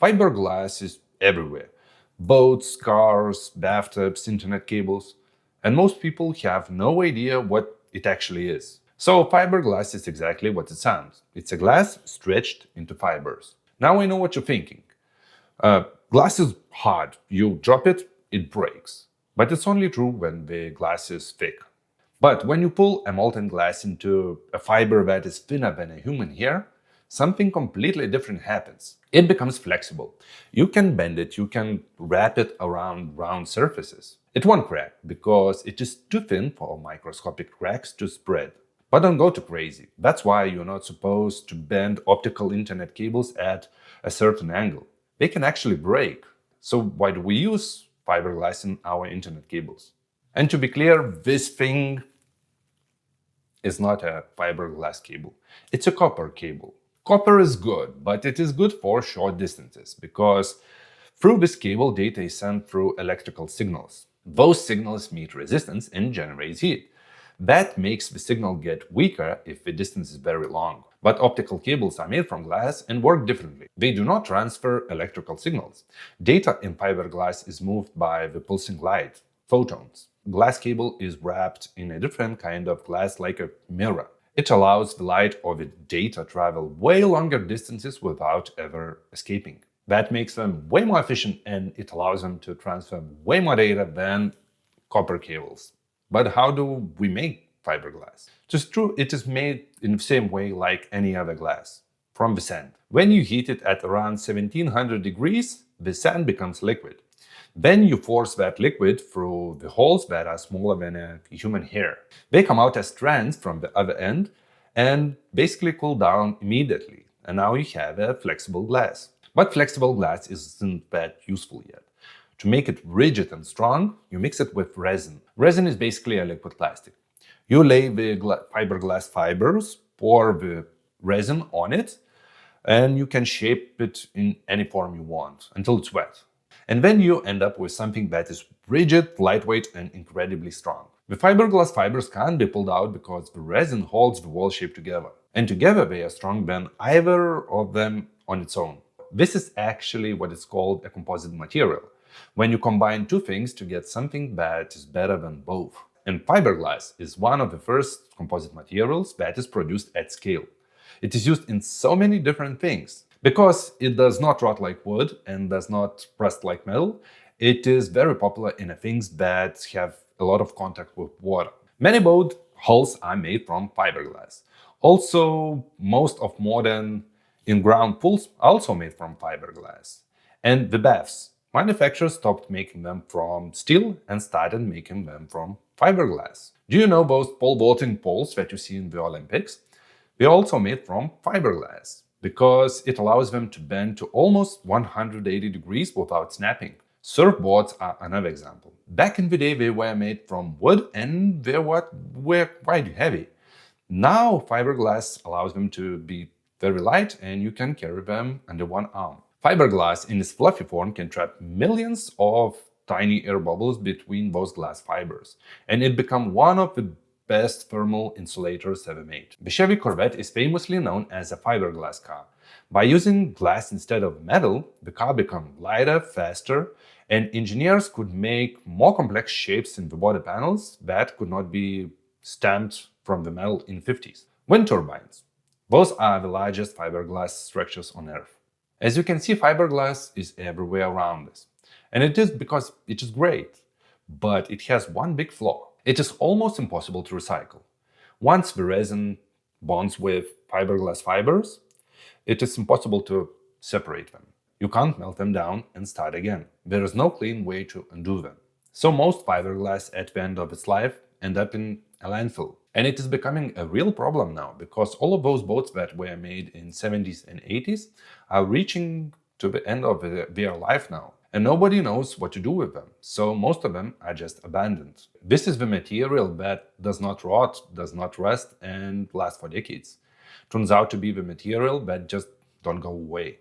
Fiberglass is everywhere. Boats, cars, bathtubs, internet cables. And most people have no idea what it actually is. So fiberglass is exactly what it sounds. It's a glass stretched into fibers. Now I know what you're thinking. Uh, Glass is hard. You drop it, it breaks. But it's only true when the glass is thick. But when you pull a molten glass into a fiber that is thinner than a human hair, something completely different happens. It becomes flexible. You can bend it, you can wrap it around round surfaces. It won't crack because it is too thin for microscopic cracks to spread. But don't go too crazy. That's why you're not supposed to bend optical internet cables at a certain angle. They can actually break. So why do we use fiberglass in our internet cables? And to be clear, this thing is not a fiberglass cable. It's a copper cable. Copper is good, but it is good for short distances because through this cable data is sent through electrical signals. Those signals meet resistance and generate heat. That makes the signal get weaker if the distance is very long. But optical cables are made from glass and work differently. They do not transfer electrical signals. Data in fiberglass is moved by the pulsing light, photons. Glass cable is wrapped in a different kind of glass like a mirror. It allows the light or the data travel way longer distances without ever escaping. That makes them way more efficient and it allows them to transfer way more data than copper cables. But how do we make fiberglass? It is true, it is made in the same way like any other glass, from the sand. When you heat it at around 1700 degrees, the sand becomes liquid. Then you force that liquid through the holes that are smaller than a human hair. They come out as strands from the other end and basically cool down immediately. And now you have a flexible glass. But flexible glass isn't that useful yet. To make it rigid and strong, you mix it with resin. Resin is basically a liquid plastic. You lay the fiberglass fibers, pour the resin on it, and you can shape it in any form you want until it's wet. And then you end up with something that is rigid, lightweight, and incredibly strong. The fiberglass fibers can't be pulled out because the resin holds the wall shape together. And together they are stronger than either of them on its own. This is actually what is called a composite material, when you combine two things to get something that is better than both. And fiberglass is one of the first composite materials that is produced at scale. It is used in so many different things. Because it does not rot like wood and does not rust like metal, it is very popular in things that have a lot of contact with water. Many boat hulls are made from fiberglass. Also, most of modern in-ground pools are also made from fiberglass. And the baths. Manufacturers stopped making them from steel and started making them from fiberglass. Do you know those pole vaulting poles that you see in the Olympics? They're also made from fiberglass, because it allows them to bend to almost 180 degrees without snapping. Surfboards are another example. Back in the day, they were made from wood and they were quite heavy. Now, fiberglass allows them to be very light and you can carry them under one arm. Fiberglass in its fluffy form can trap millions of tiny air bubbles between those glass fibers, and it became one of the best thermal insulators ever made. The Chevy Corvette is famously known as a fiberglass car. By using glass instead of metal, the car became lighter, faster, and engineers could make more complex shapes in the body panels that could not be stamped from the metal in the 50s. Wind turbines. Those are the largest fiberglass structures on Earth. As you can see, fiberglass is everywhere around us. And it is because it is great. But it has one big flaw. It is almost impossible to recycle. Once the resin bonds with fiberglass fibers, it is impossible to separate them. You can't melt them down and start again. There is no clean way to undo them. So most fiberglass at the end of its life end up in a landfill. And it is becoming a real problem now because all of those boats that were made in 70s and 80s are reaching to the end of their life now. And nobody knows what to do with them, so most of them are just abandoned. This is the material that does not rot, does not rust, and lasts for decades. Turns out to be the material that just don't go away.